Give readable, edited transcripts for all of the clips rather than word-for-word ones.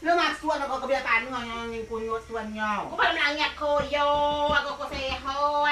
lu maksud aku kebiasaan ngomongin kunyut tuannya. Aku pada menangnya koyo, aku sehat,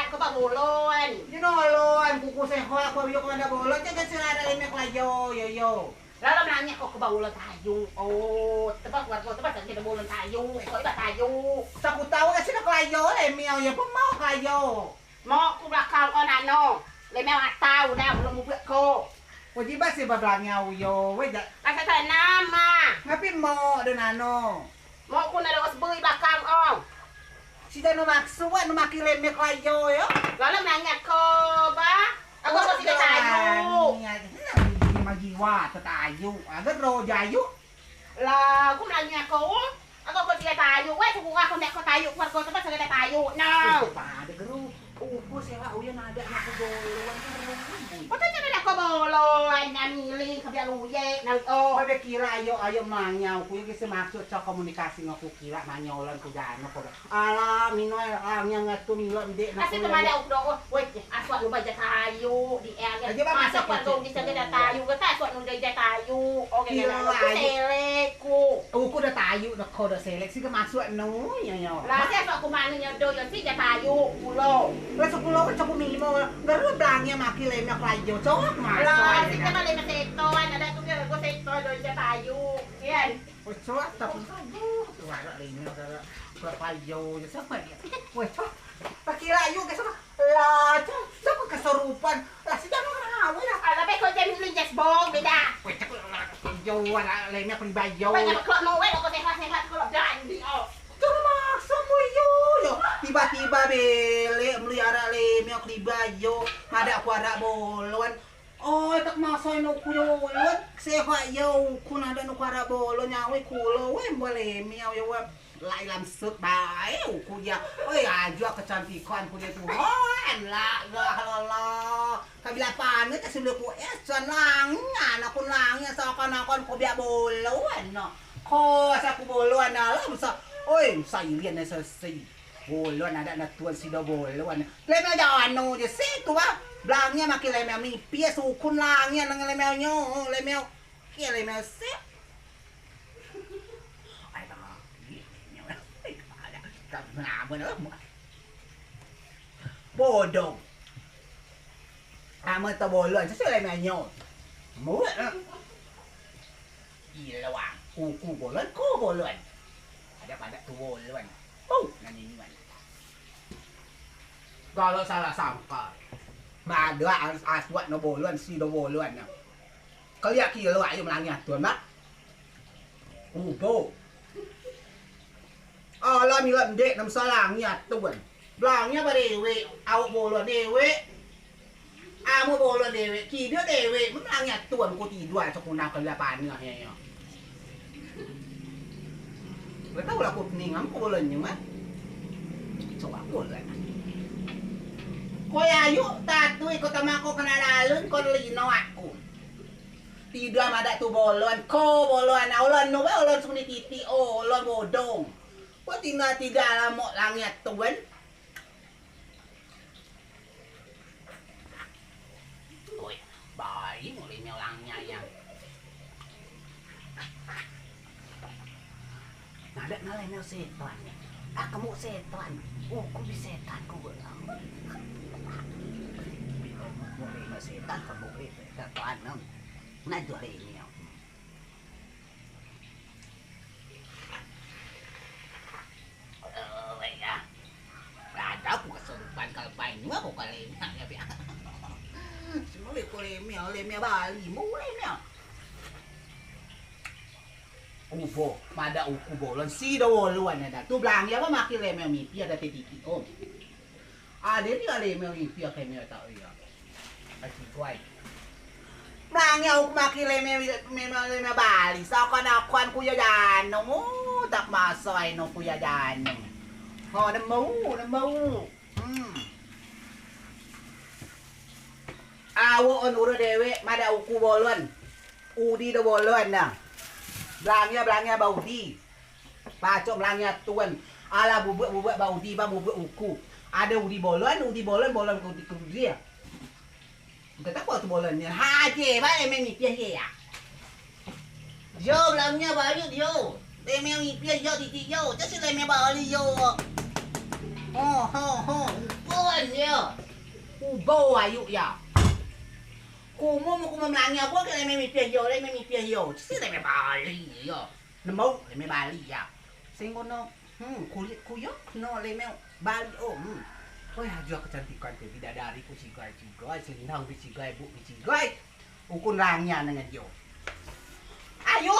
aku pak bolon. You know lon, kuku sehat aku biyo kemana bolon, jangan serada lemek lah yo. Lalu menangnya kok ke bolon tayu. Oh, tempat kita bolon tayu, kok iba tayu. Aku tahu kasi na klayo lemeo ya pemau klayo. Mau aku belakang onano, lemel atau dah belum buat ko. Wajib sih bablangnya yo, wajah. Kasih saya nama. Ngapain mau ada nano? Mau aku nado sebui belakang oh. Sida no maksud no maki lemek klayo yo. Lalu menangnya ko ba? Aku masih tayu. Ini magiwa tatayu, agak ro jayu. Lah, aku menangnya ko. Ako ko siya tayo. Weh, subukan ko na ko tayo. Kuwar ko tapos sagada tayo. No. Pada geru. Upo sewa uyan ada anak ko bolon. Pati na na ko bolon. Namili ka biya luye. Nang oh. Pada kira ayo manyaw ko yung kasi maksud sa komunikasi nga ko kira manyaw ko gano ko. Ala minoy ang nga tumilo hindi na. Kasi tumada ko ko. Weh, aswa lu ba tayo. Di area. Masok pa ko di sagada tayo. Gata aswa nu day tayo. Okay na. Sele ko. Uko na tayo na ko da selek sige maksud no yo. Lah siya ko mano nya do yon si tayo. Pulo. Lah sa pulo ko sa kumimo. Garo blangnya maki lemek klayo. Cowok mas. Lah, si ka mali maseton. Ada tu ko seto do tayo. Yan. Ôi chó tập quả lại này nó là phải vô cho sắp mày ôi chó ta kira ayu cái sama lah chó cái kesurupan lah sih jangan ngawin lah Ala be ko jem ni jas bong beda. ôi chắc vô là lấy mẹ pribadi vô Banyak klok no we ko sehat-sehat ko dan di oh. Jangan maksa mo yo tiba-tiba bele melihara lemnya pribadi yo ada aku ada bolon. Ôi tak masay no kuyo yun sewa yo kun ada no kwara bolo nyawe kulo we boleh miao yo lại làm sức bà ấy của nhà ôi jua kecantikan của dia Tuhan la kabilapan itu sebelum ku langnya anakku langnya seakan-akan ku biar boloan no ko sa ku boloan lah masa oi saya lihat na sa boloan ada na tuan sida boloan lemel jawan no je situ ba blangnya makin lemel mi pia sukun langnya nang lemelnya lemel kia lemel sip kenapa nữa bodoh ama tao bolon sao lại mày nhồi múa đó gì là hoàng cu bolon ada pada tu bolon nanti ni mana kalau salah sangka mà đứa aswat nó bolon si nó bolon nè có lihat kia lo ayo melangnya tuan mak bo lah milat dek nam salangnya tuan blangnya ba dewe awak bolon dewe amu bolon dewe ki dia dewe melangnya tuan ko tidur sa kuna kalapan nga heyo betul lah ko ningan ko bolon nyo ma so ako bolon ko ayo tatuy ko tamako kanalalon ko lino ako tidur ada tu bolon ko bolon ulon no ulon suni titi ulon bodong kok tidak lama langit tuan ôi bari mulai melangnya yang ada nalai mel setan kamu setan aku bisa setan ku belang mulai mel setan kamu setan nah dua ini aku kesurupan kalpain juga kok kalemnya ya biar semua lemnya Bali mau lemnya upo pada uku bolon si dawoluan ada tu belangnya apa makin lemnya mimpi ada titik om ada ni lemnya mimpi kayak tak ya masih kuat belangnya uku makin lemnya Bali seakan-akan ku jajan tak masai no ku jajan oh, nó mau. Awo on uro dewe, mada uku bolon. Udi do bolon na. Blangnya baudi. Pacok blangnya tuan. Ala bubuk baudi ba bubuk uku. Ada udi bolon ku dia. Kita apa tu bolonnya? Haje ba emang ni pia ya. Jo blangnya banyak jo. Lemeo mipia yo di yo, just lemeo bali yo. Oh, bukan yo. Ubo ayu ya. Kumu mo kumamlangi ako kaya lemeo mipia yo, just lemeo bali yo. Namo lemeo bali ya. Singko no, kulit kuyo no lemeo bali oh. Hoy hajua kecantikan ke bidadari ku cigai, selinang bicigai, bu bicigai. Ukun langnya dengan yo. Ayo.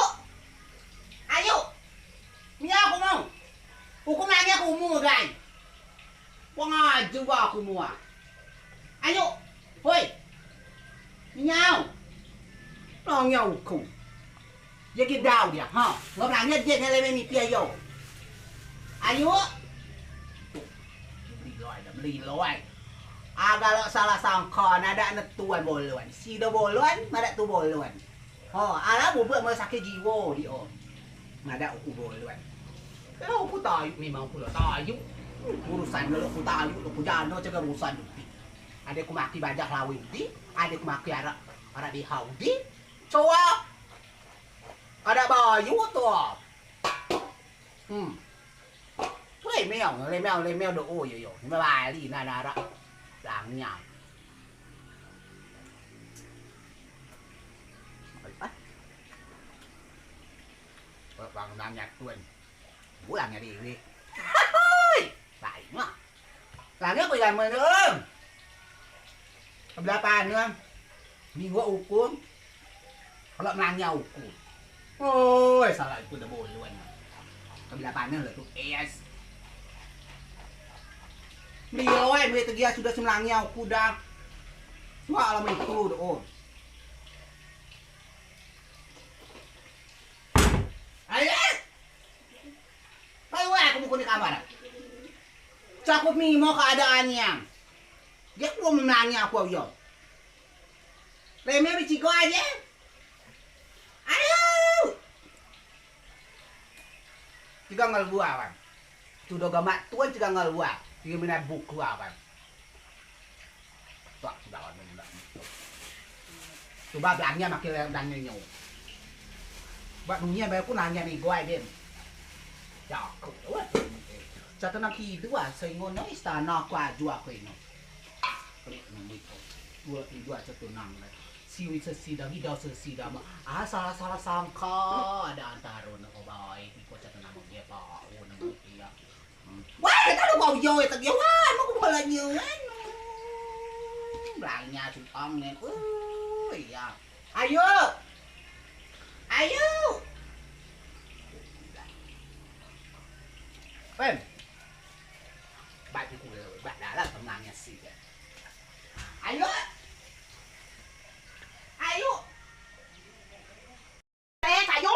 Mia aku mau. Hukum lagi aku mu guys. Wang aja aku mu. Ayo. Hoi. Nhau. Lo nhau ku. Jadi dau dia, ha. Ngobrolnya dia ngele mi pia yo. Ayo. Beli loy. Agak salah sangka ada netuan boluan. Si do boluan, ada tu boluan. Oh, ala buat mau sakit jiwa dia. Ada aku boluan. Kalau aku tahu memang aku tahu. Urusan kalau aku tahu, aku jangan cakap urusan itu. Ada aku maki bajak lawi di, ada aku maki arak di haudi. Coba. Ada bayu tuh. Lemeo do oh yo. Ni bali na nara. Langnya. Bang nanya tuan. Bulangnya diri. Baik mah. Langnya kau jangan meneng. Berapa nữa? Minggu ukur. Kalau nanya ukur. Ôi, salah itu udah boluan. Berapa nữa tuh? Es. Miloi, dia sudah semlangnya aku dah. Wah, lama itu oh. Ayo. Bayu aku mau ke kamar. Cakup mimo keadaannya. Dia belum menanya aku yo. Lemnya biciko aja. Ayo. Juga ngal buah kan. Sudah gamat tuan juga ngal buah. Dia mana buku apa? Tak sudah kan mana. Coba belangnya makin belangnya nyu. Buat dunia bayar pun nanya nih gue dia. Cakep tuh. Jatuh nak hidup sehingga no istana aku aja aku ini. Klik nombor itu. 2 jatuh nang. Siwi sesida hidup sesida mah. Salah sangka ada antara nak baik. Ikut jatuh nang dia pak. Dia. Wah, kita udah mau jauh ya, wah, mau bola nyuan. Belangnya cupang nih. Ya. Ayo. Pen. Baju kulit, dalam tenangnya sih. Ayo. Kayu.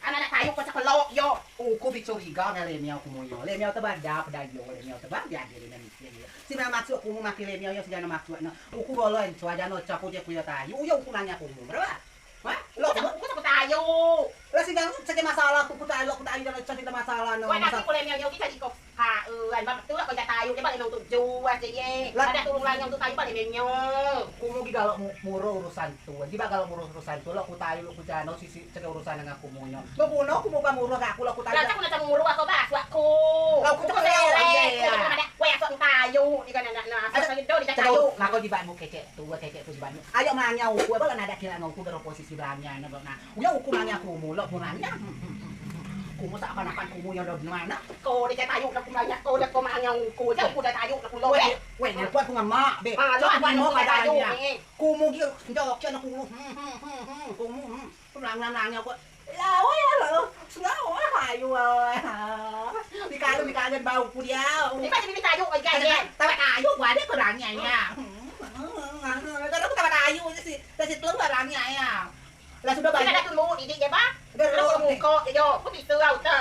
Anak kayu kau sekelok yo. Aku bicuriga dengan lemeo kumuyo. Lemeo terbada pedayo. Lemeo terbada dia dengan lemeo. Si mana maksud aku mau makin lemeo yo sejana maksudnya. Aku boleh cuaca no capu dia punya tayu. Yo aku nanya aku berapa? Hah? Lo aku tak tayu. Lah sih jangan masalah aku tayu dan cerita masalah no. Wah, aku lemeo yo kita di kok. Ha, bang tu aku tayu dia balik untuk jual je. Ada tulung lang untuk tayu balik lemeo. Kumu kalau muro urusan tuan. Di kalau muro urusan tu lo aku tayu aku jano sisi cek urusan dengan kumunyo. Lo kuno aku mau muro aku tayu. Lah aku nak muro aku bas aku. Aku tu ada. Wah, aku tayu di kan anak asal itu di tayu. Ngako di bakmu kecek tu di bakmu. Ayo nanya aku apa ada kira ngau ku posisi belangnya nah. Uya aku nanya kumu lo nanya. Kumu tak akan kumu yang di mana? Kau di tayu aku nanya kau dah kau manyang ku. Aku dah tayu aku lo. Weh, buat aku ngamak be. Lo apa mau tayu ni? Kumu dia jawab cina kumu. Kumu. Nanya aku. Lah, wah, senang wah ayu. Dikagen bau ku dia. Ni macam ni tayu ai kan. Tawa kayu gua dia kerangnya ya. Kalau aku tawa kayu sih, kasi telur barangnya ya. Lah sudah banyak. Ada temu di dia ba? Lo muko yo, aku di surau tu.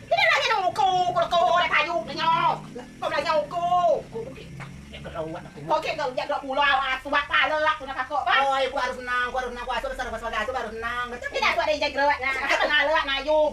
Kita lagi nang muko, kalau ada tayu nyo. Kau lagi muko. Kau kira kau jaga pulau suat palak tu nak kau ba? Oi, aku harus menang, aku harus menang, aku harus menang, aku harus menang. Tidak ada jaga nak, kenal lek na yo.